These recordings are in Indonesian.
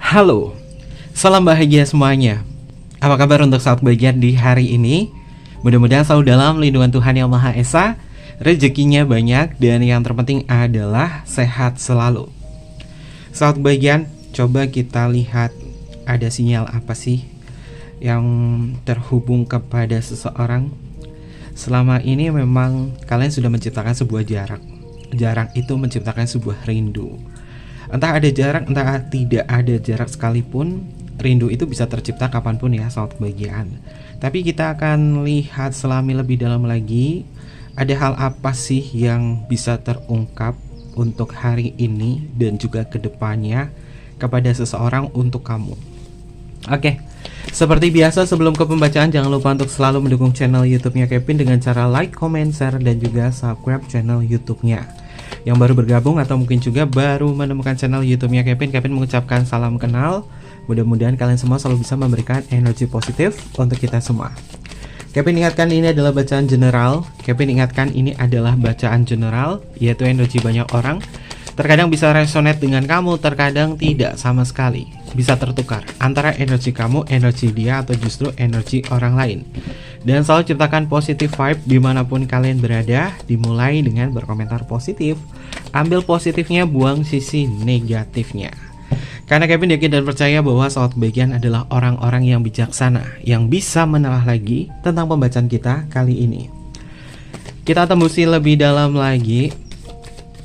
Halo, salam bahagia semuanya. Apa kabar untuk saat bagian di hari ini? Mudah-mudahan selalu dalam lindungan Tuhan Yang Maha Esa, rezekinya banyak, dan yang terpenting adalah sehat selalu. Saat bagian, coba kita lihat ada sinyal apa sih yang terhubung kepada seseorang. Selama ini memang kalian sudah menciptakan sebuah jarak. Jarak itu menciptakan sebuah rindu. Entah ada jarak, entah tidak ada jarak sekalipun, rindu itu bisa tercipta kapanpun ya saat kebahagiaan. Tapi kita akan lihat selami lebih dalam lagi, ada hal apa sih yang bisa terungkap untuk hari ini dan juga kedepannya kepada seseorang untuk kamu. Oke, seperti biasa sebelum ke pembacaan, jangan lupa untuk selalu mendukung channel YouTube-nya Kevin dengan cara like, comment, share, dan juga subscribe channel YouTube-nya. Yang baru bergabung atau mungkin juga baru menemukan channel YouTube-nya Kevin mengucapkan salam kenal. Mudah-mudahan kalian semua selalu bisa memberikan energi positif untuk kita semua. Kevin ingatkan ini adalah bacaan general. Kevin ingatkan ini adalah bacaan general, yaitu energi banyak orang. Terkadang bisa resonate dengan kamu, terkadang tidak sama sekali. Bisa tertukar antara energi kamu, energi dia, atau justru energi orang lain. Dan selalu ciptakan positive vibe dimanapun kalian berada. Dimulai dengan berkomentar positif. Ambil positifnya, buang sisi negatifnya. Karena Kevin yakin dan percaya bahwa sahabat bagian adalah orang-orang yang bijaksana, yang bisa menelaah lagi tentang pembacaan kita kali ini. Kita tembusi lebih dalam lagi.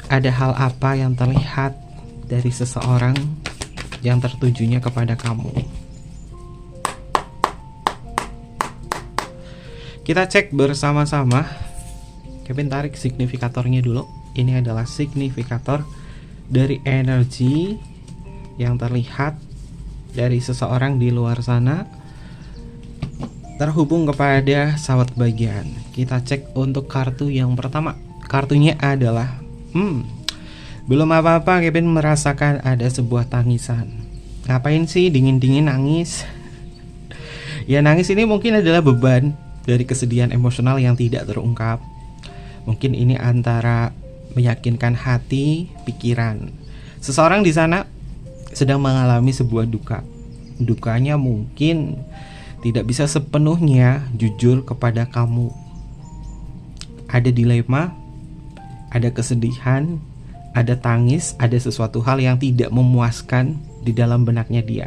Ada hal apa yang terlihat dari seseorang yang tertujunya kepada kamu? Kita cek bersama-sama. Kevin tarik signifikatornya dulu. Ini adalah signifikator dari energi yang terlihat dari seseorang di luar sana terhubung kepada sahabat bagian. Kita cek untuk kartu yang pertama. Kartunya adalah belum apa-apa, Kevin merasakan ada sebuah tangisan. Ngapain sih dingin-dingin nangis? Ya, nangis ini mungkin adalah beban dari kesedihan emosional yang tidak terungkap. Mungkin ini antara meyakinkan hati, pikiran. Seseorang di sana sedang mengalami sebuah duka. Dukanya mungkin tidak bisa sepenuhnya jujur kepada kamu. Ada dilema, ada kesedihan, ada tangis, ada sesuatu hal yang tidak memuaskan di dalam benaknya dia.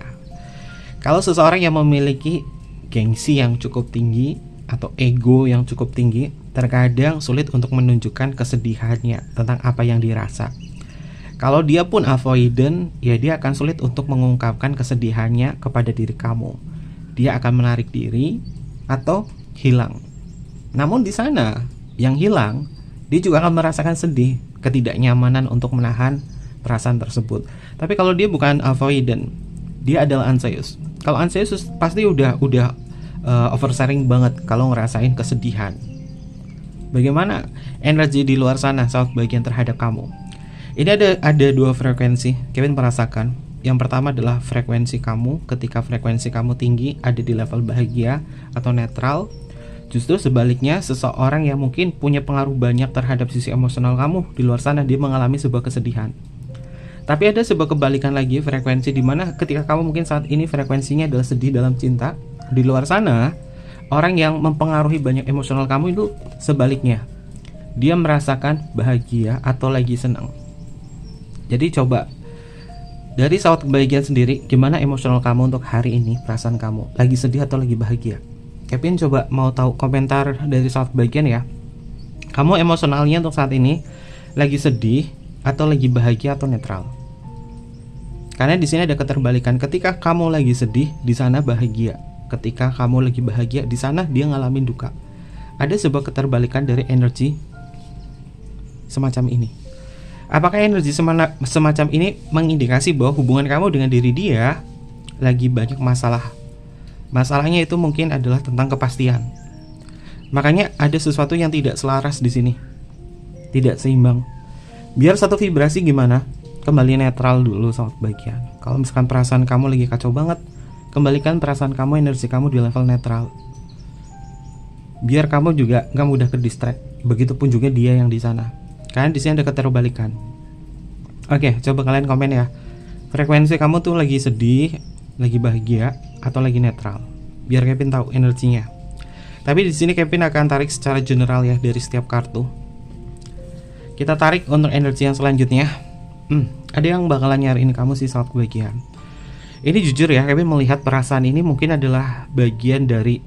Kalau seseorang yang memiliki gengsi yang cukup tinggi atau ego yang cukup tinggi, terkadang sulit untuk menunjukkan kesedihannya tentang apa yang dirasa. Kalau dia pun avoidant, ya dia akan sulit untuk mengungkapkan kesedihannya kepada diri kamu. Dia akan menarik diri atau hilang. Namun di sana yang hilang, dia juga akan merasakan sedih, ketidaknyamanan untuk menahan perasaan tersebut. Tapi kalau dia bukan avoidant, dia adalah anxious. Kalau anxious pasti udah oversharing banget kalau ngerasain kesedihan. Bagaimana energi di luar sana saat bagian terhadap kamu? Ini ada dua frekuensi. Kevin merasakan. Yang pertama adalah frekuensi kamu. Ketika frekuensi kamu tinggi, ada di level bahagia atau netral. Justru sebaliknya, seseorang yang mungkin punya pengaruh banyak terhadap sisi emosional kamu di luar sana, dia mengalami sebuah kesedihan. Tapi ada sebuah kebalikan lagi, frekuensi di mana ketika kamu mungkin saat ini frekuensinya adalah sedih dalam cinta, di luar sana orang yang mempengaruhi banyak emosional kamu itu sebaliknya, dia merasakan bahagia atau lagi senang. Jadi coba dari saat kebahagiaan sendiri, gimana emosional kamu untuk hari ini, perasaan kamu lagi sedih atau lagi bahagia? Kevin coba mau tahu komentar dari saat bagian ya. Kamu emosionalnya untuk saat ini lagi sedih atau lagi bahagia atau netral? Karena di sini ada keterbalikan. Ketika kamu lagi sedih, di sana bahagia. Ketika kamu lagi bahagia, di sana dia ngalamin duka. Ada sebuah keterbalikan dari energi semacam ini. Apakah energi semacam ini mengindikasi bahwa hubungan kamu dengan diri dia lagi banyak masalah? Masalahnya itu mungkin adalah tentang kepastian. Makanya ada sesuatu yang tidak selaras di sini, tidak seimbang. Biar satu vibrasi gimana? Kembali netral dulu saat bagian. Kalau misalkan perasaan kamu lagi kacau banget, kembalikan perasaan kamu, energi kamu di level netral. Biar kamu juga nggak mudah ke distract. Begitupun juga dia yang di sana. Karena di sini ada keterbalikan. Oke, coba kalian komen ya. Frekuensi kamu tuh lagi sedih, lagi bahagia, atau lagi netral. Biar Kevin tahu energinya. Tapi di sini Kevin akan tarik secara general ya dari setiap kartu. Kita tarik untuk energi yang selanjutnya. Ada yang bakalan nyariin kamu sih saat kebahagiaan. Ini jujur ya, Kevin melihat perasaan ini mungkin adalah bagian dari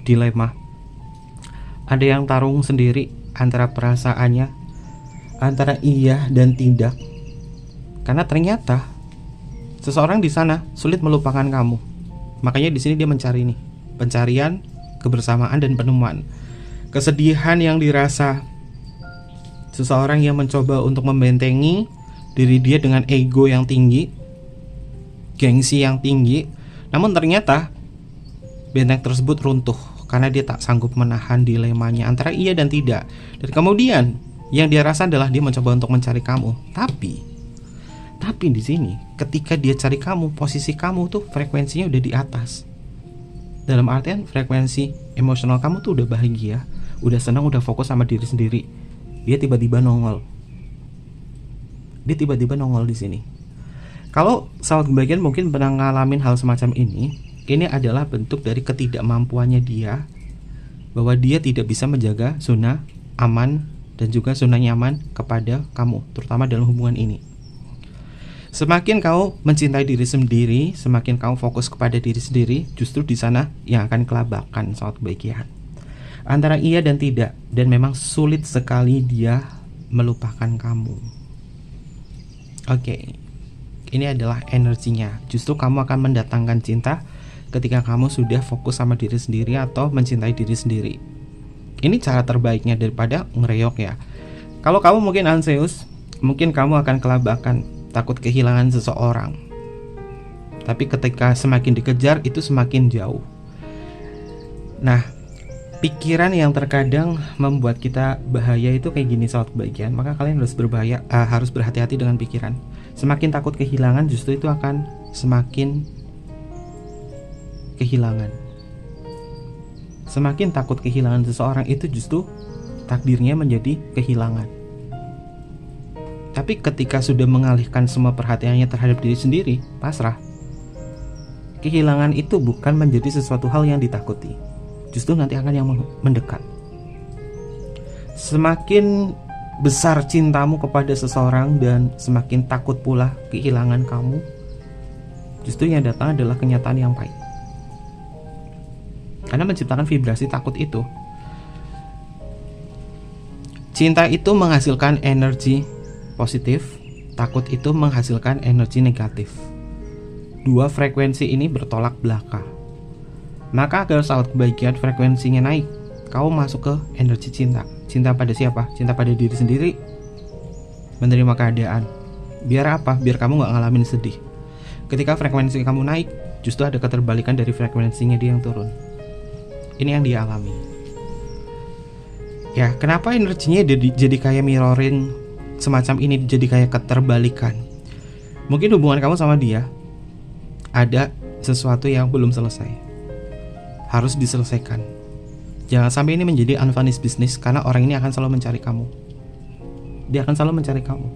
dilema. Ada yang tarung sendiri antara perasaannya, antara iya dan tidak. Karena ternyata seseorang di sana sulit melupakan kamu. Makanya di sini dia mencari nih, pencarian, kebersamaan dan penemuan. Kesedihan yang dirasa seseorang yang mencoba untuk membentengi diri dia dengan ego yang tinggi, gengsi yang tinggi. Namun ternyata benteng tersebut runtuh karena dia tak sanggup menahan dilemanya antara iya dan tidak. Dan kemudian yang dia rasa adalah dia mencoba untuk mencari kamu. Tapi di sini ketika dia cari kamu, posisi kamu tuh frekuensinya udah di atas. Dalam artian frekuensi emosional kamu tuh udah bahagia, udah senang, udah fokus sama diri sendiri. Dia tiba-tiba nongol. Di sini. Kalau sahabat kebahagiaan mungkin pernah ngalamin hal semacam ini adalah bentuk dari ketidakmampuannya dia, bahwa dia tidak bisa menjaga zona aman dan juga zona nyaman kepada kamu, terutama dalam hubungan ini. Semakin kau mencintai diri sendiri, semakin kau fokus kepada diri sendiri, justru di sana yang akan kelabakan saat kebahagiaan. Antara iya dan tidak, dan memang sulit sekali dia melupakan kamu. Oke, ini adalah energinya. Justru kamu akan mendatangkan cinta ketika kamu sudah fokus sama diri sendiri atau mencintai diri sendiri. Ini cara terbaiknya daripada ngereok ya. Kalau kamu mungkin anxious, mungkin kamu akan kelabakan, takut kehilangan seseorang. Tapi ketika semakin dikejar, itu semakin jauh. Nah, pikiran yang terkadang membuat kita bahaya itu kayak gini saat kebahagiaan. Maka kalian harus berhati-hati dengan pikiran. Semakin takut kehilangan, justru itu akan semakin kehilangan. Semakin takut kehilangan seseorang, itu justru takdirnya menjadi kehilangan. Tapi ketika sudah mengalihkan semua perhatiannya terhadap diri sendiri, pasrah, kehilangan itu bukan menjadi sesuatu hal yang ditakuti. Justru nanti akan yang mendekat. Semakin besar cintamu kepada seseorang dan semakin takut pula kehilangan kamu, justru yang datang adalah kenyataan yang pahit. Karena menciptakan vibrasi takut itu, cinta itu menghasilkan energi positif, takut itu menghasilkan energi negatif. Dua frekuensi ini bertolak belakang. Maka agar saat kebahagiaan frekuensinya naik, kau masuk ke energi cinta. Cinta pada siapa? Cinta pada diri sendiri. Menerima keadaan. Biar apa? Biar kamu gak ngalamin sedih. Ketika frekuensi kamu naik, justru ada keterbalikan dari frekuensinya dia yang turun. Ini yang dia alami. Ya, kenapa energinya jadi kayak mirroring semacam ini, jadi kayak keterbalikan? Mungkin hubungan kamu sama dia ada sesuatu yang belum selesai, harus diselesaikan. Jangan sampai ini menjadi unfinished business, karena orang ini akan selalu mencari kamu. Dia akan selalu mencari kamu.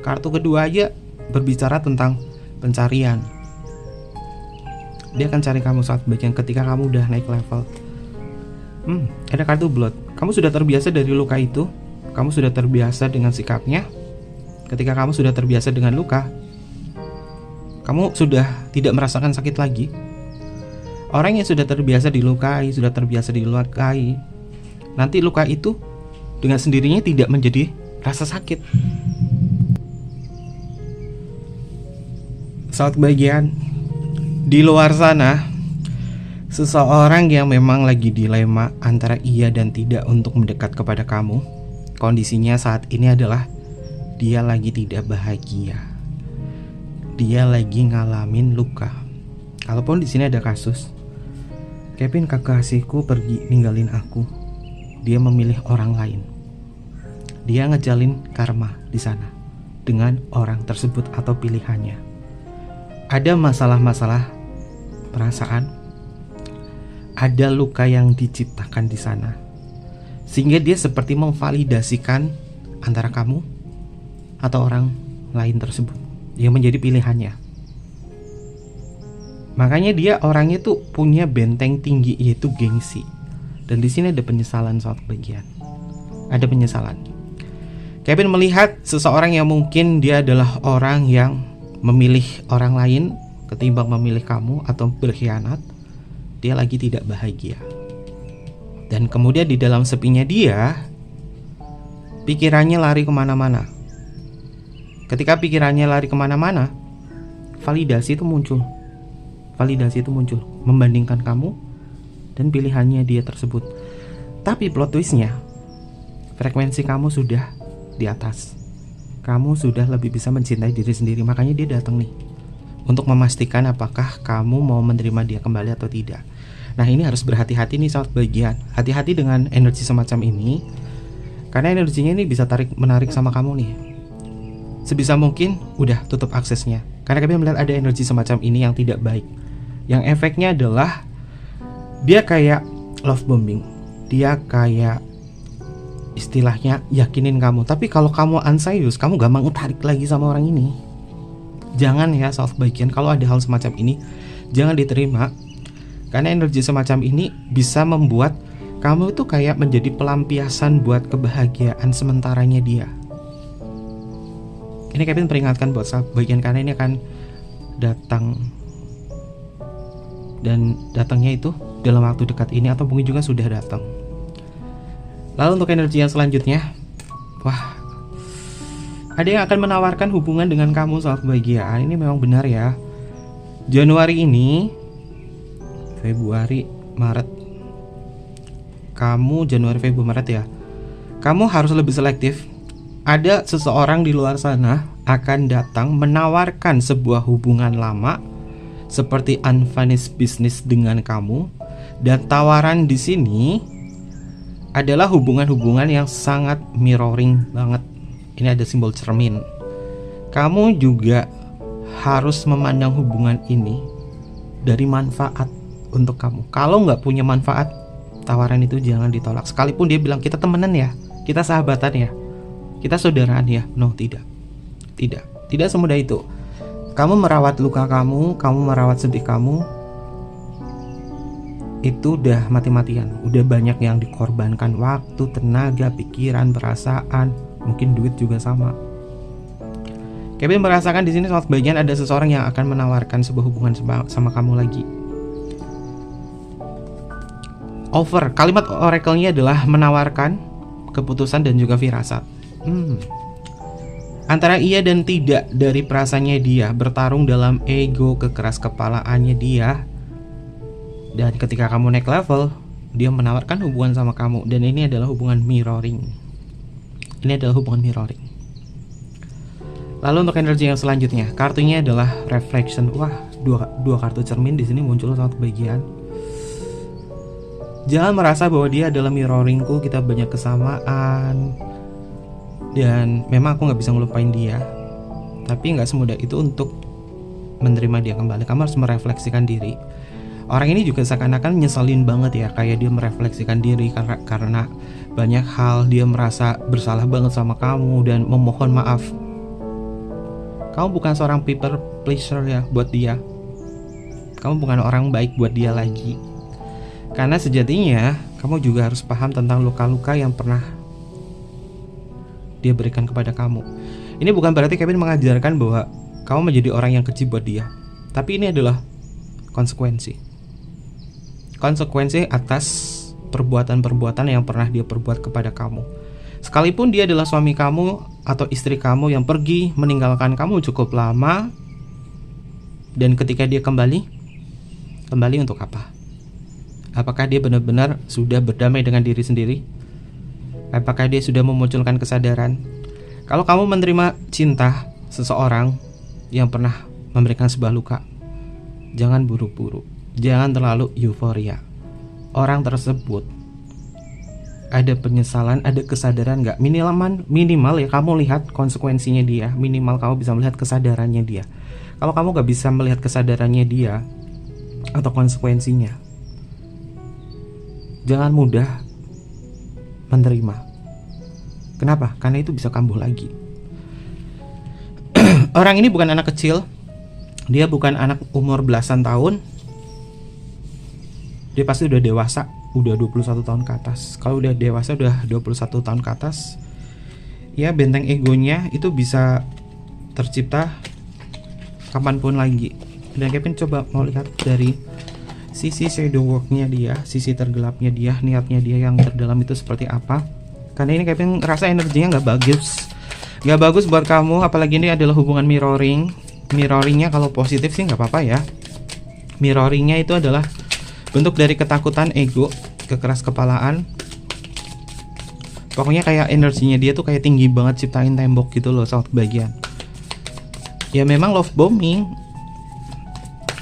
Kartu kedua aja berbicara tentang pencarian. Dia akan cari kamu saat bagian ketika kamu udah naik level. Ada kartu blood. Kamu sudah terbiasa dari luka itu. Kamu sudah terbiasa dengan sikapnya. Ketika kamu sudah terbiasa dengan luka, kamu sudah tidak merasakan sakit lagi. Orang yang sudah terbiasa dilukai, nanti luka itu dengan sendirinya tidak menjadi rasa sakit. Saat kebahagiaan, di luar sana, seseorang yang memang lagi dilema antara iya dan tidak untuk mendekat kepada kamu, kondisinya saat ini adalah dia lagi tidak bahagia. Dia lagi ngalamin luka. Kalaupun di sini ada kasus, Kevin kekasihku pergi ninggalin aku. Dia memilih orang lain. Dia ngejalin karma di sana dengan orang tersebut atau pilihannya. Ada masalah-masalah perasaan, ada luka yang diciptakan di sana, sehingga dia seperti memvalidasikan antara kamu atau orang lain tersebut. yang menjadi pilihannya. Makanya dia orangnya tuh punya benteng tinggi, yaitu gengsi. Dan di sini ada penyesalan soal kebahagiaan. Ada penyesalan. Kevin melihat seseorang yang mungkin dia adalah orang yang memilih orang lain ketimbang memilih kamu atau berkhianat. Dia lagi tidak bahagia. Dan kemudian di dalam sepinya dia, pikirannya lari kemana-mana. Ketika pikirannya lari kemana-mana, validasi itu muncul. Validasi itu muncul, membandingkan kamu dan pilihannya dia tersebut. Tapi plot twistnya, frekuensi kamu sudah di atas. Kamu sudah lebih bisa mencintai diri sendiri. Makanya dia datang nih untuk memastikan apakah kamu mau menerima dia kembali atau tidak. Nah, ini harus berhati-hati nih saat bagian. Hati-hati dengan energi semacam ini, karena energinya ini bisa tarik-menarik sama kamu nih. Sebisa mungkin udah tutup aksesnya, karena kami melihat ada energi semacam ini yang tidak baik. Yang efeknya adalah dia kayak love bombing. Dia kayak istilahnya yakinin kamu. Tapi kalau kamu anxious, kamu gampang tarik lagi sama orang ini. Jangan ya self bagian, kalau ada hal semacam ini jangan diterima. Karena energi semacam ini bisa membuat kamu itu kayak menjadi pelampiasan buat kebahagiaan sementaranya dia. Ini Kevin peringatkan buat self bagian, karena ini akan datang. Dan datangnya itu dalam waktu dekat ini, atau mungkin juga sudah datang. Lalu untuk energi yang selanjutnya, wah, ada yang akan menawarkan hubungan dengan kamu soal kebahagiaan. Ini memang benar ya. Januari ini, Februari, Maret, kamu Januari, Februari, Maret ya, kamu harus lebih selektif. Ada seseorang di luar sana akan datang menawarkan sebuah hubungan lama seperti unfinished business dengan kamu. Dan tawaran di sini adalah hubungan-hubungan yang sangat mirroring banget. Ini ada simbol cermin. Kamu juga harus memandang hubungan ini dari manfaat untuk kamu. Kalau nggak punya manfaat, tawaran itu jangan ditolak. Sekalipun dia bilang kita temenan ya, kita sahabatan ya, kita saudaraan ya. No, tidak. Tidak semudah itu. Kamu merawat luka kamu merawat sedih kamu, itu udah mati-matian. Udah banyak yang dikorbankan, waktu, tenaga, pikiran, perasaan, mungkin duit juga sama. Kevin merasakan di sini saat bagian ada seseorang yang akan menawarkan sebuah hubungan sama kamu lagi. Offer, kalimat oracle-nya adalah menawarkan keputusan dan juga firasat. Antara iya dan tidak dari perasaannya dia, bertarung dalam ego, kekeras kepalaannya dia. Dan ketika kamu naik level, dia menawarkan hubungan sama kamu. Dan ini adalah hubungan mirroring. Lalu untuk energi yang selanjutnya, kartunya adalah reflection. Wah, dua kartu cermin di sini muncul saat bagian. Jangan merasa bahwa dia adalah mirroringku, kita banyak kesamaan, dan memang aku gak bisa ngelupain dia. Tapi gak semudah itu untuk menerima dia kembali. Kamu harus merefleksikan diri. Orang ini juga seakan-akan nyeselin banget ya, kayak dia merefleksikan diri karena banyak hal. Dia merasa bersalah banget sama kamu dan memohon maaf. Kamu bukan seorang people pleaser ya buat dia. Kamu bukan orang baik buat dia lagi. Karena sejatinya kamu juga harus paham tentang luka-luka yang pernah dia berikan kepada kamu. Ini bukan berarti Kevin mengajarkan bahwa kamu menjadi orang yang keji buat dia. Tapi ini adalah konsekuensi atas perbuatan-perbuatan yang pernah dia perbuat kepada kamu. Sekalipun dia adalah suami kamu atau istri kamu yang pergi meninggalkan kamu cukup lama, dan ketika dia kembali untuk apa? Apakah dia benar-benar sudah berdamai dengan diri sendiri? Apakah dia sudah memunculkan kesadaran? Kalau kamu menerima cinta seseorang yang pernah memberikan sebuah luka, jangan buru-buru, jangan terlalu euforia. Orang tersebut ada penyesalan, ada kesadaran gak? Minimal ya kamu lihat konsekuensinya dia. Minimal kamu bisa melihat kesadarannya dia. Kalau kamu gak bisa melihat kesadarannya dia atau konsekuensinya, jangan mudah menerima. Kenapa? Karena itu bisa kambuh lagi. Orang ini bukan anak kecil. Dia bukan anak umur belasan tahun. Dia pasti udah dewasa, udah 21 tahun ke atas. Kalau udah dewasa, udah 21 tahun ke atas, ya benteng egonya itu bisa tercipta kapanpun lagi. Dan Kevin coba mau lihat dari sisi shadow worknya dia, sisi tergelapnya dia, niatnya dia yang terdalam itu seperti apa. Karena ini Kevin rasa energinya nggak bagus, nggak bagus buat kamu. Apalagi ini adalah hubungan mirroring. Mirroringnya kalau positif sih nggak apa-apa ya. Mirroringnya itu adalah bentuk dari ketakutan, ego, kekeras kepalaan. Pokoknya kayak energinya dia tuh kayak tinggi banget, ciptain tembok gitu loh saat kebahagiaan. Ya memang love bombing.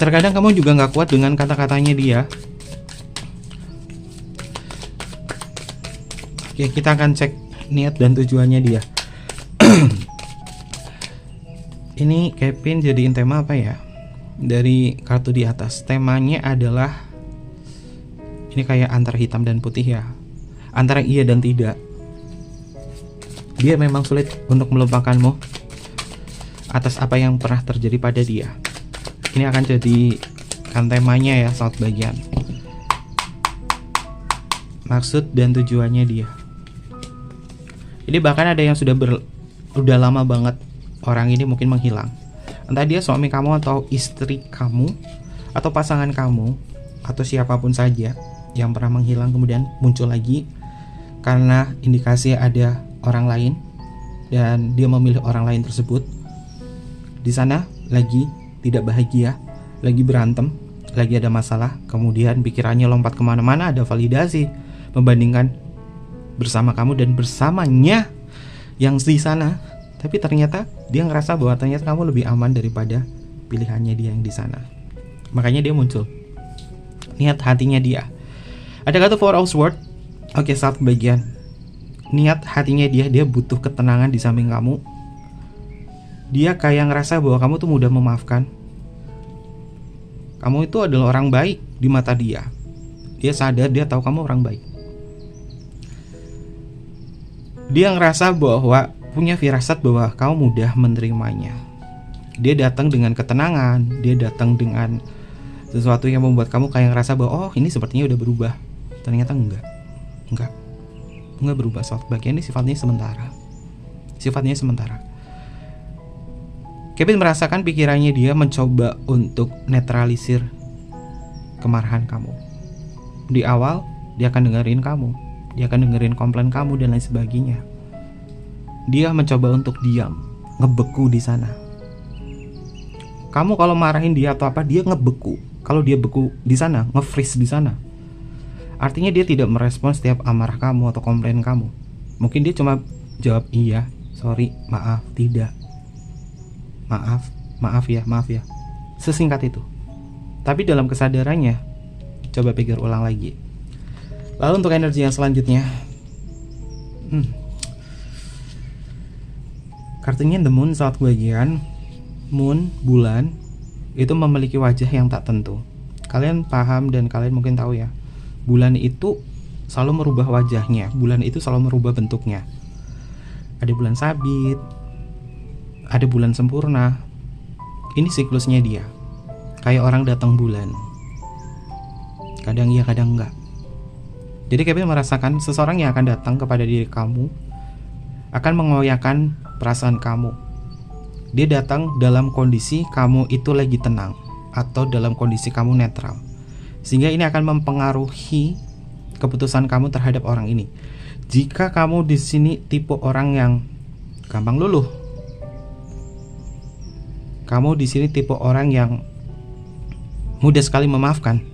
Terkadang kamu juga nggak kuat dengan kata-katanya dia. Oke, kita akan cek niat dan tujuannya dia. Ini Kevin jadiin tema apa ya? Dari kartu di atas, temanya adalah ini kayak antara hitam dan putih ya, antara iya dan tidak. Dia memang sulit untuk melupakanmu atas apa yang pernah terjadi pada dia. Ini akan jadi kan temanya ya saat bagian maksud dan tujuannya dia. Ini bahkan ada yang udah lama banget orang ini mungkin menghilang. Entah dia suami kamu atau istri kamu atau pasangan kamu atau siapapun saja yang pernah menghilang kemudian muncul lagi karena indikasi ada orang lain dan dia memilih orang lain tersebut. Di sana lagi tidak bahagia, lagi berantem, lagi ada masalah, kemudian pikirannya lompat kemana-mana, ada validasi membandingkan bersama kamu dan bersamanya yang di sana. Tapi ternyata dia ngerasa bahwa ternyata kamu lebih aman daripada pilihannya dia yang di sana. Makanya dia muncul. Niat hatinya dia. Ada kartu Four of Swords. Oke, saat bagian niat hatinya dia butuh ketenangan di samping kamu. Dia kayak ngerasa bahwa kamu tuh mudah memaafkan. Kamu itu adalah orang baik di mata dia. Dia sadar, dia tahu kamu orang baik. Dia ngerasa bahwa punya firasat bahwa kamu mudah menerimanya. Dia datang dengan ketenangan. Dia datang dengan sesuatu yang membuat kamu kayak ngerasa bahwa oh ini sepertinya udah berubah. Ternyata enggak berubah. Soal bagian ini sifatnya sementara. Kevin merasakan pikirannya dia mencoba untuk netralisir kemarahan kamu. Di awal dia akan dengerin kamu, dia akan dengerin komplain kamu dan lain sebagainya. Dia mencoba untuk diam, ngebeku di sana. Kamu kalau marahin dia atau apa, dia ngebeku. Kalau dia beku di sana, nge-freeze di sana, artinya dia tidak merespon setiap amarah kamu atau komplain kamu. Mungkin dia cuma jawab iya, sorry, maaf, tidak, maaf ya. Sesingkat itu. Tapi dalam kesadarannya, coba pikir ulang lagi. Lalu untuk energi yang selanjutnya, kartunya The Moon saat bagian. Moon, bulan, itu memiliki wajah yang tak tentu. Kalian paham dan kalian mungkin tahu ya, bulan itu selalu merubah wajahnya. Bulan itu selalu merubah bentuknya. Ada bulan sabit, ada bulan sempurna. Ini siklusnya dia. Kayak orang datang bulan, kadang iya kadang enggak. Jadi Kevin merasakan seseorang yang akan datang kepada diri kamu akan mengoyakkan perasaan kamu. Dia datang dalam kondisi kamu itu lagi tenang atau dalam kondisi kamu netral, sehingga ini akan mempengaruhi keputusan kamu terhadap orang ini. Jika kamu di sini tipe orang yang gampang luluh, kamu di sini tipe orang yang mudah sekali memaafkan,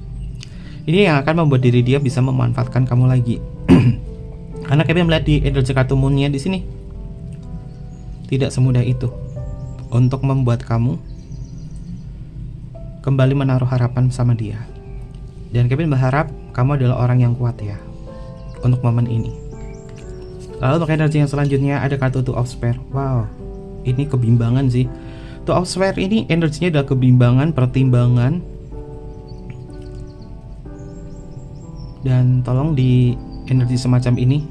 ini yang akan membuat diri dia bisa memanfaatkan kamu lagi. Karena Kevin melihat di energi kartu Moon-nya di sini, tidak semudah itu untuk membuat kamu kembali menaruh harapan sama dia. Dan Kevin berharap kamu adalah orang yang kuat ya untuk momen ini. Lalu untuk energi yang selanjutnya ada kartu Two of Swords. Wow, ini kebimbangan sih. Two of Swords ini energinya adalah kebimbangan, pertimbangan. Dan tolong di energi semacam ini,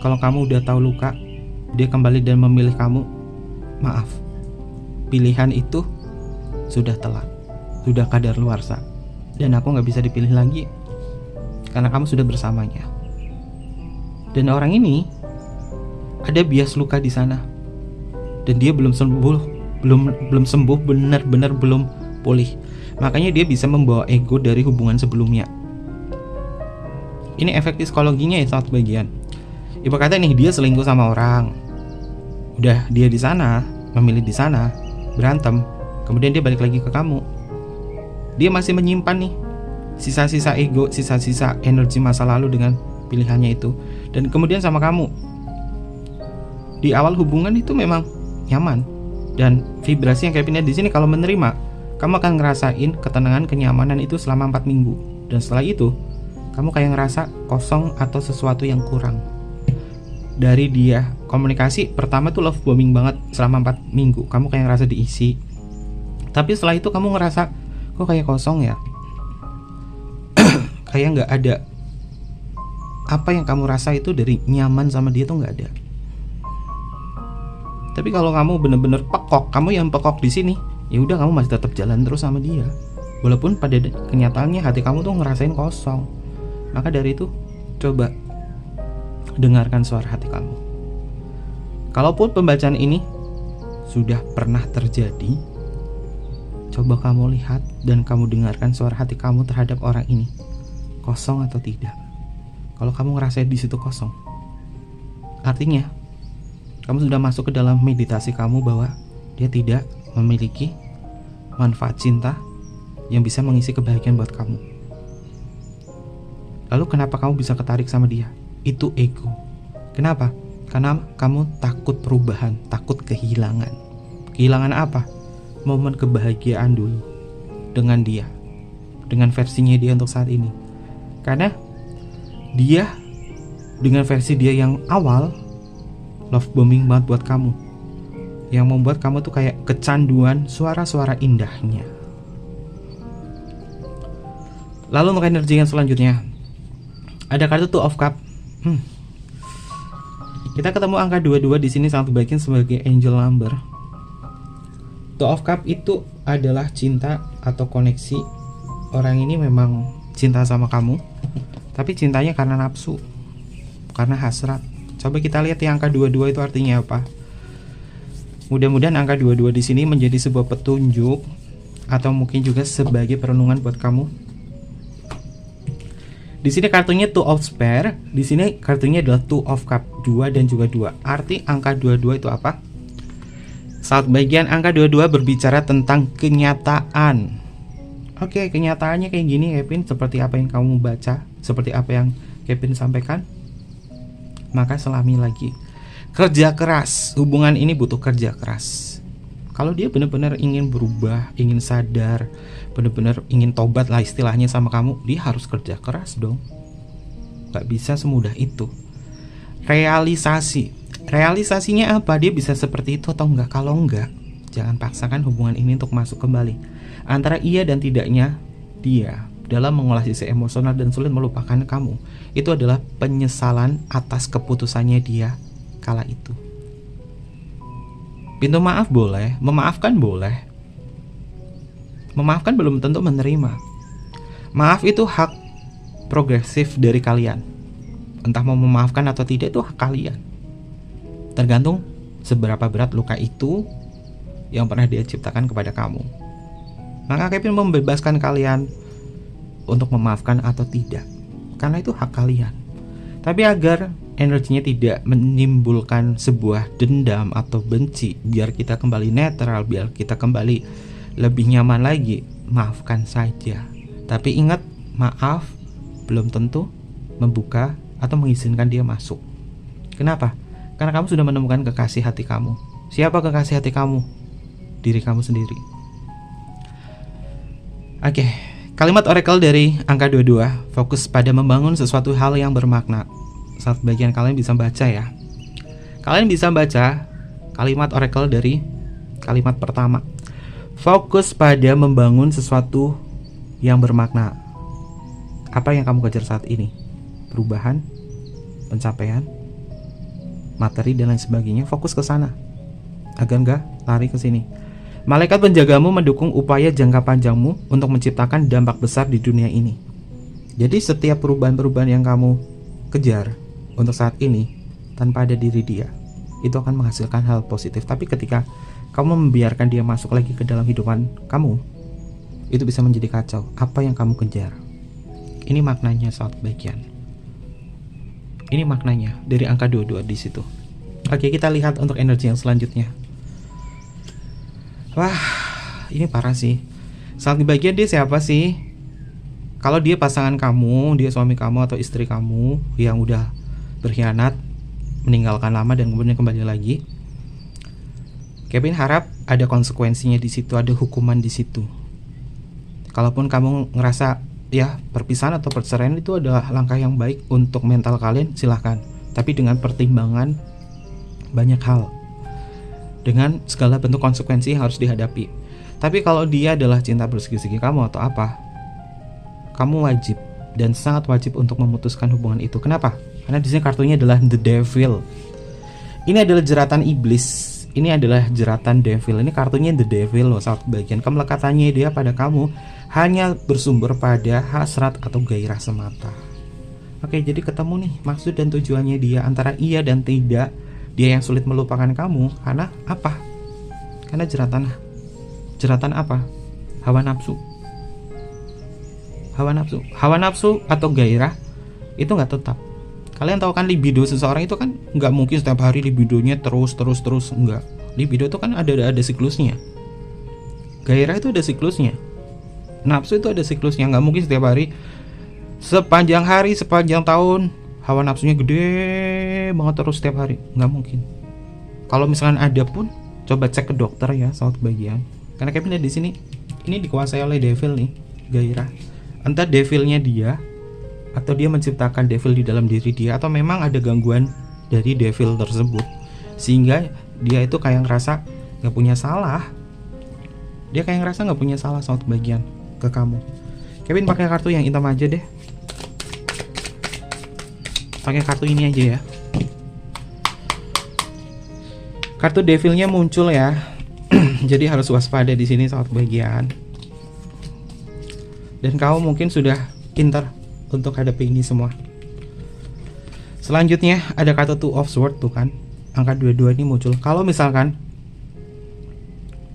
kalau kamu udah tahu luka, dia kembali dan memilih kamu, maaf, pilihan itu sudah telat, sudah kadaluarsa, dan aku gak bisa dipilih lagi karena kamu sudah bersamanya. Dan orang ini ada bias luka di sana, dan dia belum sembuh, benar-benar belum pulih. Makanya dia bisa membawa ego dari hubungan sebelumnya. Ini efek psikologinya ya, saat bagian. Ibu kata nih, dia selingkuh sama orang, udah dia di sana, memilih di sana, berantem, kemudian dia balik lagi ke kamu. Dia masih menyimpan nih sisa-sisa ego, sisa-sisa energi masa lalu dengan pilihannya itu. Dan kemudian sama kamu, di awal hubungan itu memang nyaman, dan vibrasi yang kayak pindah di sini kalau menerima, kamu akan ngerasain ketenangan, kenyamanan itu selama 4 minggu. Dan setelah itu kamu kayak ngerasa kosong atau sesuatu yang kurang dari dia. Komunikasi pertama tuh love bombing banget selama 4 minggu, kamu kayak ngerasa diisi. Tapi setelah itu kamu ngerasa kok kayak kosong ya, kayak gak ada apa yang kamu rasa itu dari nyaman sama dia tuh gak ada. Tapi kalau kamu bener-bener pekok, kamu yang pekok di sini, ya udah kamu masih tetap jalan terus sama dia, walaupun pada kenyataannya hati kamu tuh ngerasain kosong. Maka dari itu, coba dengarkan suara hati kamu. Kalaupun pembacaan ini sudah pernah terjadi, coba kamu lihat dan kamu dengarkan suara hati kamu terhadap orang ini, kosong atau tidak. Kalau kamu ngerasain di situ kosong, artinya kamu sudah masuk ke dalam meditasi kamu bahwa dia tidak memiliki manfaat cinta yang bisa mengisi kebahagiaan buat kamu. Lalu kenapa kamu bisa ketarik sama dia? Itu ego. Kenapa? Karena kamu takut perubahan, takut kehilangan. Kehilangan apa? Momen kebahagiaan dulu dengan dia, dengan versinya dia untuk saat ini. Karena dia dengan versi dia yang awal love bombing banget buat kamu, yang membuat kamu tuh kayak kecanduan suara-suara indahnya. Lalu untuk energi yang selanjutnya, ada kartu Two of Cup. Kita ketemu angka 22 di sini, sangat bagian sebagai angel number. Two of Cup itu adalah cinta atau koneksi. Orang ini memang cinta sama kamu, tapi cintanya karena nafsu, karena hasrat. Coba kita lihat yang angka 22 itu artinya apa. Mudah-mudahan angka 22 di sini menjadi sebuah petunjuk atau mungkin juga sebagai perenungan buat kamu. Di sini kartunya Two of Spare, di sini kartunya adalah Two of Cup, 2 dan juga 2. Arti angka 22 itu apa? Saat bagian angka 22 berbicara tentang kenyataan. Oke, kenyataannya kayak gini Kevin, seperti apa yang kamu baca, seperti apa yang Kevin sampaikan. Maka selami lagi. Kerja keras, hubungan ini butuh kerja keras. Kalau dia benar-benar ingin berubah, ingin sadar, benar-benar ingin tobat lah istilahnya sama kamu, dia harus kerja keras dong. Gak bisa semudah itu. Realisasinya apa? Dia bisa seperti itu atau enggak? Kalau enggak, jangan paksakan hubungan ini untuk masuk kembali. Antara iya dan tidaknya dia dalam mengolah sisi emosional dan sulit melupakan kamu, itu adalah penyesalan atas keputusannya dia kala itu. Pintu maaf boleh, memaafkan boleh. Memaafkan belum tentu menerima. Maaf itu hak progresif dari kalian. Entah mau memaafkan atau tidak itu hak kalian. Tergantung seberapa berat luka itu yang pernah dia ciptakan kepada kamu. Maka Kevin membebaskan kalian untuk memaafkan atau tidak, karena itu hak kalian. Tapi agar energinya tidak menimbulkan sebuah dendam atau benci, biar kita kembali netral, biar kita kembali lebih nyaman lagi, maafkan saja. Tapi ingat, maaf belum tentu membuka atau mengizinkan dia masuk. Kenapa? Karena kamu sudah menemukan kekasih hati kamu. Siapa kekasih hati kamu? Diri kamu sendiri. Oke, kalimat oracle dari angka 22, fokus pada membangun sesuatu hal yang bermakna. Saat bagian kalian bisa baca ya. Kalian bisa baca kalimat oracle dari kalimat pertama. Fokus pada membangun sesuatu yang bermakna. Apa yang kamu kejar saat ini? Perubahan, pencapaian, materi dan lain sebagainya. Fokus ke sana. agar nggak lari ke sini. Malaikat penjagamu mendukung upaya jangka panjangmu untuk menciptakan dampak besar di dunia ini. Jadi setiap perubahan-perubahan yang kamu kejar untuk saat ini tanpa ada diri dia, itu akan menghasilkan hal positif. Tapi ketika kamu membiarkan dia masuk lagi ke dalam hidupan kamu, itu bisa menjadi kacau apa yang kamu kejar. Ini maknanya saat bagian. Ini maknanya dari angka 22 di situ. Oke, kita lihat untuk energi yang selanjutnya. Wah, ini parah sih. Saat bagian dia siapa sih? Kalau dia pasangan kamu, dia suami kamu atau istri kamu yang udah berkhianat, meninggalkan lama dan kemudian kembali lagi, Kevin harap ada konsekuensinya di situ, ada hukuman di situ. Kalaupun kamu ngerasa ya perpisahan atau perceraian itu adalah langkah yang baik untuk mental kalian, silahkan. Tapi dengan pertimbangan banyak hal, dengan segala bentuk konsekuensi yang harus dihadapi. Tapi kalau dia adalah cinta bersegi-segi kamu atau apa, kamu wajib dan sangat wajib untuk memutuskan hubungan itu. Kenapa? Karena di sini kartunya adalah The Devil. Ini adalah jeratan iblis. Ini adalah jeratan devil. Ini kartunya The Devil loh, saat bagian. Kemelekatannya dia pada kamu hanya bersumber pada hasrat atau gairah semata. Oke, jadi ketemu nih maksud dan tujuannya dia antara iya dan tidak. Dia yang sulit melupakan kamu karena apa? Karena jeratan apa? Hawa nafsu. Hawa nafsu atau gairah itu nggak tetap. Kalian tahu kan libido seseorang itu kan nggak mungkin setiap hari libidonya terus enggak. Libido itu kan ada siklusnya. Gairah itu ada siklusnya. Nafsu itu ada siklusnya, nggak mungkin setiap hari, sepanjang tahun hawa nafsunya gede banget terus setiap hari, nggak mungkin. Kalau misalkan ada pun, coba cek ke dokter ya, saat bagian. Karena Kevin di sini, ini dikuasai oleh devil nih, gairah. Entah devilnya dia, atau dia menciptakan devil di dalam diri dia, atau memang ada gangguan dari devil tersebut, sehingga dia itu kayak ngerasa nggak punya salah. Dia kayak ngerasa nggak punya salah saat bagian ke kamu. Kevin pakai kartu yang hitam aja deh. Pakai kartu ini aja ya. Kartu devilnya muncul ya. Jadi harus waspada di sini saat bagian. Dan kamu mungkin sudah pintar untuk hadapi ini semua. Selanjutnya ada kartu Two of Swords tuh kan. Angka 22 ini muncul. Kalau misalkan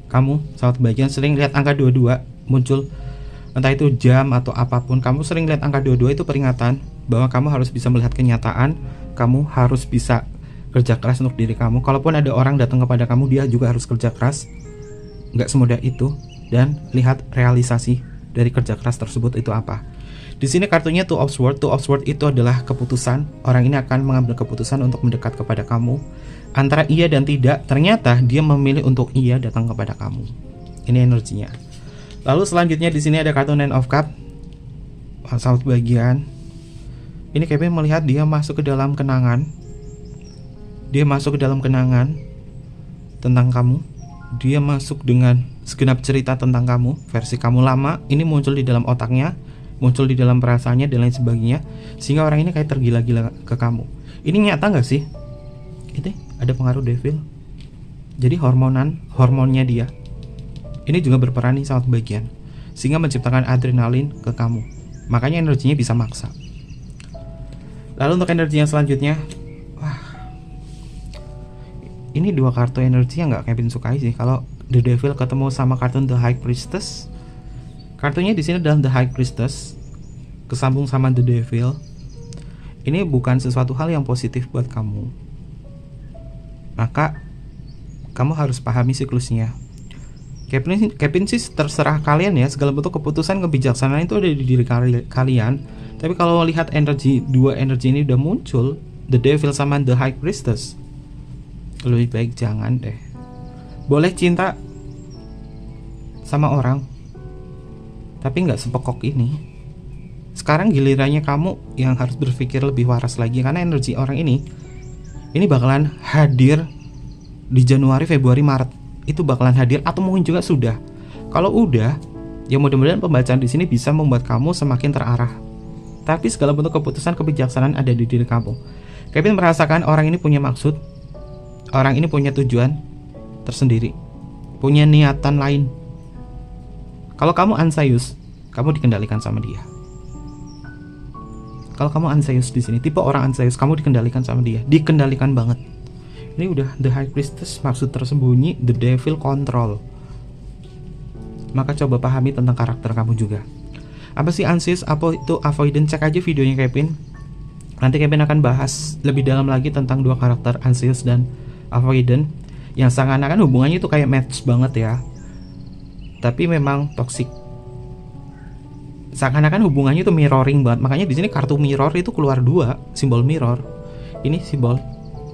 kamu saat bagian sering lihat angka 22 muncul, entah itu jam atau apapun, kamu sering lihat angka 22 itu peringatan bahwa kamu harus bisa melihat kenyataan, kamu harus bisa kerja keras untuk diri kamu. Kalaupun ada orang datang kepada kamu, dia juga harus kerja keras. Nggak semudah itu. Dan lihat realisasi dari kerja keras tersebut itu apa. Di sini kartunya Two of Swords. Two of Swords itu adalah keputusan. Orang ini akan mengambil keputusan untuk mendekat kepada kamu. Antara iya dan tidak, ternyata dia memilih untuk iya datang kepada kamu. Ini energinya. Lalu selanjutnya di sini ada kartu Nine of Cups. Saat bagian. Ini Kevin melihat dia masuk ke dalam kenangan. Dia masuk ke dalam kenangan tentang kamu. Dia masuk dengan segenap cerita tentang kamu. Versi kamu lama ini muncul di dalam otaknya, muncul di dalam perasaannya dan lain sebagainya, sehingga orang ini kayak tergila-gila ke kamu. Ini nyata gak sih? Itu ada pengaruh devil. Jadi hormonnya dia ini juga berperan nih saat bagian, sehingga menciptakan adrenalin ke kamu. Makanya energinya bisa maksa. Lalu untuk energi yang selanjutnya, wah, ini dua kartu energi yang nggak Kevin sukai sih. Kalau The Devil ketemu sama kartu The High Priestess, kartunya di sini adalah The High Priestess kesambung sama The Devil. Ini bukan sesuatu hal yang positif buat kamu. Maka kamu harus pahami siklusnya. Kevin sih terserah kalian ya, segala bentuk keputusan kebijaksanaan itu ada di diri kalian. Tapi kalau lihat dua energi ini udah muncul, The Devil sama The High Priestess, lebih baik jangan deh. Boleh cinta sama orang, tapi nggak sepekok ini. Sekarang gilirannya kamu yang harus berpikir lebih waras lagi, karena energi orang ini bakalan hadir di Januari, Februari, Maret. Itu bakalan hadir atau mungkin juga sudah. Kalau udah, ya mudah-mudahan pembacaan di sini bisa membuat kamu semakin terarah. Tapi segala bentuk keputusan kebijaksanaan ada di diri kamu. Kevin merasakan orang ini punya maksud, orang ini punya tujuan, tersendiri, punya niatan lain. Kalau kamu anxious, kamu dikendalikan sama dia. Kalau kamu anxious di sini, tipe orang anxious, kamu dikendalikan sama dia, dikendalikan banget. Ini udah the high priestess, maksud tersembunyi, the devil control. Maka coba pahami tentang karakter kamu juga. Apa sih anxious, apa itu avoidant? Cek aja videonya Kevin. Nanti Kevin akan bahas lebih dalam lagi tentang dua karakter anxious dan avoidant, yang seakan-akan hubungannya itu kayak match banget ya, tapi memang toxic. Seakan-akan hubungannya itu mirroring banget. Makanya di sini kartu mirror itu keluar dua, simbol mirror. Ini simbol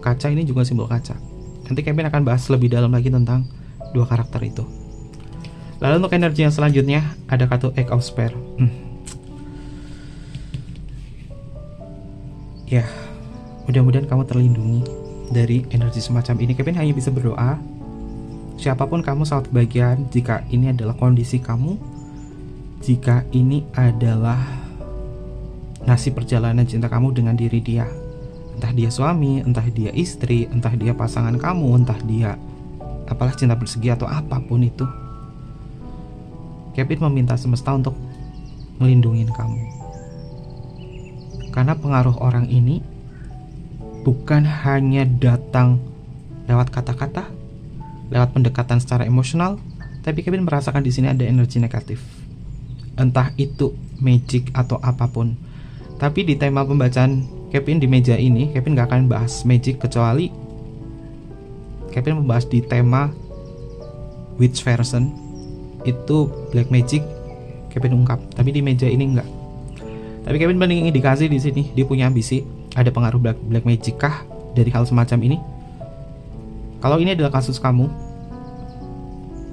kaca, ini juga simbol kaca. Nanti Kevin akan bahas lebih dalam lagi tentang dua karakter itu. Lalu untuk energi yang selanjutnya ada kartu Eight of Spare. Ya, mudah-mudahan kamu terlindungi dari energi semacam ini. Kevin hanya bisa berdoa, siapapun kamu saat bagian, jika ini adalah kondisi kamu, jika ini adalah nasib perjalanan cinta kamu dengan diri dia, entah dia suami, entah dia istri, entah dia pasangan kamu, entah dia apalah cinta bersegi atau apapun itu, Kevin meminta semesta untuk melindungi kamu. Karena pengaruh orang ini bukan hanya datang lewat kata-kata, lewat pendekatan secara emosional, tapi Kevin merasakan di sini ada energi negatif. Entah itu magic atau apapun. Tapi di tema pembacaan Kevin di meja ini, Kevin gak akan bahas magic kecuali Kevin membahas di tema witch version. Itu black magic Kevin ungkap, tapi di meja ini enggak. Tapi Kevin banding indikasi di sini, dia punya ambisi, ada pengaruh black magic kah dari hal semacam ini? Kalau ini adalah kasus kamu,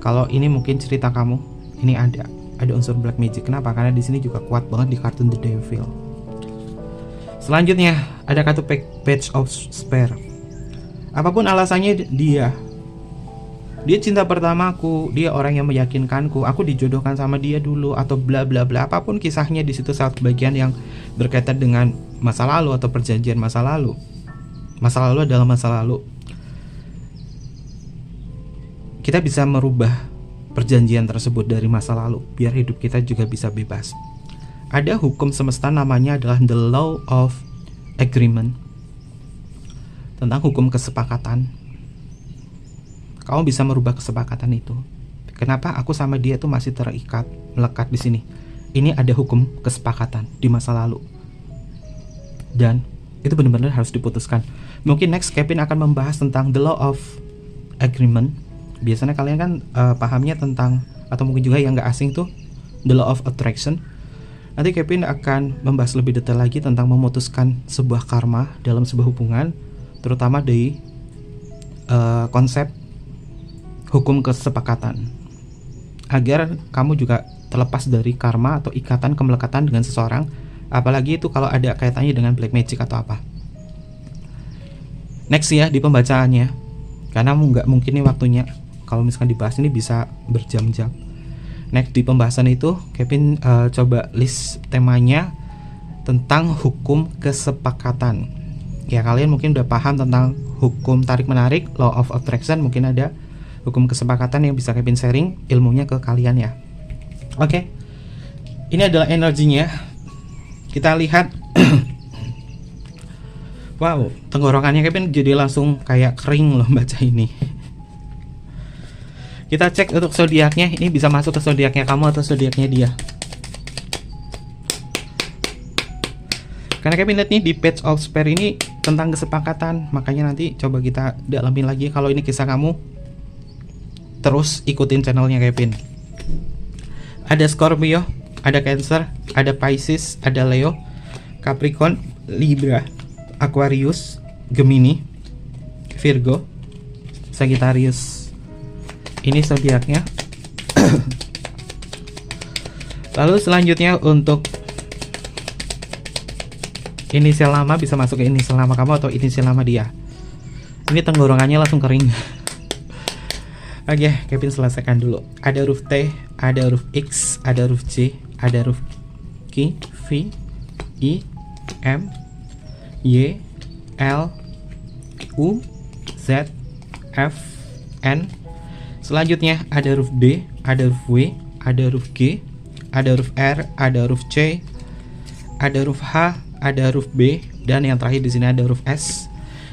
kalau ini mungkin cerita kamu, ini ada unsur black magic. Kenapa? Karena di sini juga kuat banget di kartu The Devil. Selanjutnya ada kartu Page of Spare. Apapun alasannya dia cinta pertamaku, dia orang yang meyakinkanku, aku dijodohkan sama dia dulu, atau bla bla bla, apapun kisahnya di situ, saat bagian yang berkaitan dengan masa lalu atau perjanjian masa lalu. Masa lalu adalah masa lalu. Kita bisa merubah perjanjian tersebut dari masa lalu biar hidup kita juga bisa bebas. Ada hukum semesta, namanya adalah the law of agreement, tentang hukum kesepakatan. Kamu bisa merubah kesepakatan itu. Kenapa aku sama dia tuh masih terikat, melekat di sini? Ini ada hukum kesepakatan di masa lalu, dan itu benar-benar harus diputuskan. Mungkin next Kevin akan membahas tentang the law of agreement. Biasanya kalian kan pahamnya tentang, atau mungkin juga yang nggak asing tuh, the law of attraction. Nanti Kevin akan membahas lebih detail lagi tentang memutuskan sebuah karma dalam sebuah hubungan, terutama dari konsep hukum kesepakatan, agar kamu juga terlepas dari karma atau ikatan kemelekatan dengan seseorang, apalagi itu kalau ada kaitannya dengan black magic atau apa. Next ya di pembacaannya, karena nggak mungkin nih waktunya, kalau misalkan dibahas ini bisa berjam-jam. Next di pembahasan itu Kevin coba list temanya tentang hukum kesepakatan. Ya kalian mungkin udah paham tentang hukum tarik menarik, law of attraction, mungkin ada hukum kesepakatan yang bisa Kevin sharing ilmunya ke kalian ya. Oke. Ini adalah energinya. Kita lihat. Wow, tenggorokannya Kevin jadi langsung kayak kering loh baca ini. Kita cek untuk zodiaknya, ini bisa masuk ke zodiaknya kamu atau zodiaknya dia. Karena Kevin lihat nih di Page of Spare ini tentang kesepakatan, makanya nanti coba kita dalamin lagi. Kalau ini kisah kamu, terus ikutin channelnya Kevin. Ada Scorpio, ada Cancer, ada Pisces, ada Leo, Capricorn, Libra, Aquarius, Gemini, Virgo, Sagittarius. Ini zodiaknya. Lalu selanjutnya untuk inisial nama, bisa masuk ke inisial nama kamu atau inisial nama dia. Ini tenggorokannya langsung kering. Oke, Kevin selesaikan dulu. Ada huruf T, ada huruf X, ada huruf C, ada huruf Q, V, I, M, Y, L, U, Z, F, N, Selanjutnya ada huruf D, ada huruf W, ada huruf G, ada huruf R, ada huruf C, ada huruf H, ada huruf B, dan yang terakhir di sini ada huruf S.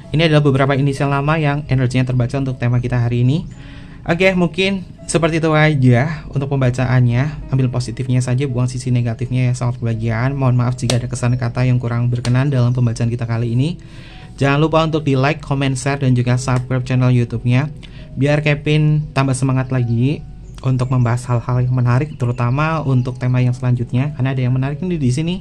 Ini adalah beberapa inisial nama yang energinya terbaca untuk tema kita hari ini. Oke, mungkin seperti itu aja untuk pembacaannya. Ambil positifnya saja, buang sisi negatifnya ya sahabat kebahagiaan. Mohon maaf jika ada kesan kata yang kurang berkenan dalam pembacaan kita kali ini. Jangan lupa untuk di like, comment, share, dan juga subscribe channel YouTube-nya, biar Kevin tambah semangat lagi untuk membahas hal-hal yang menarik, terutama untuk tema yang selanjutnya. Karena ada yang menarik nih di sini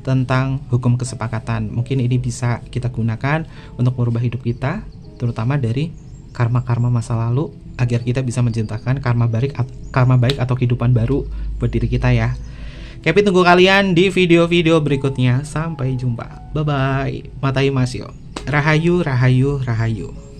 tentang hukum kesepakatan. Mungkin ini bisa kita gunakan untuk merubah hidup kita, terutama dari karma-karma masa lalu, agar kita bisa menciptakan karma baik atau kehidupan baru buat diri kita ya. Kevin tunggu kalian di video-video berikutnya. Sampai jumpa. Bye bye. Matai Masyo. Rahayu, rahayu, rahayu.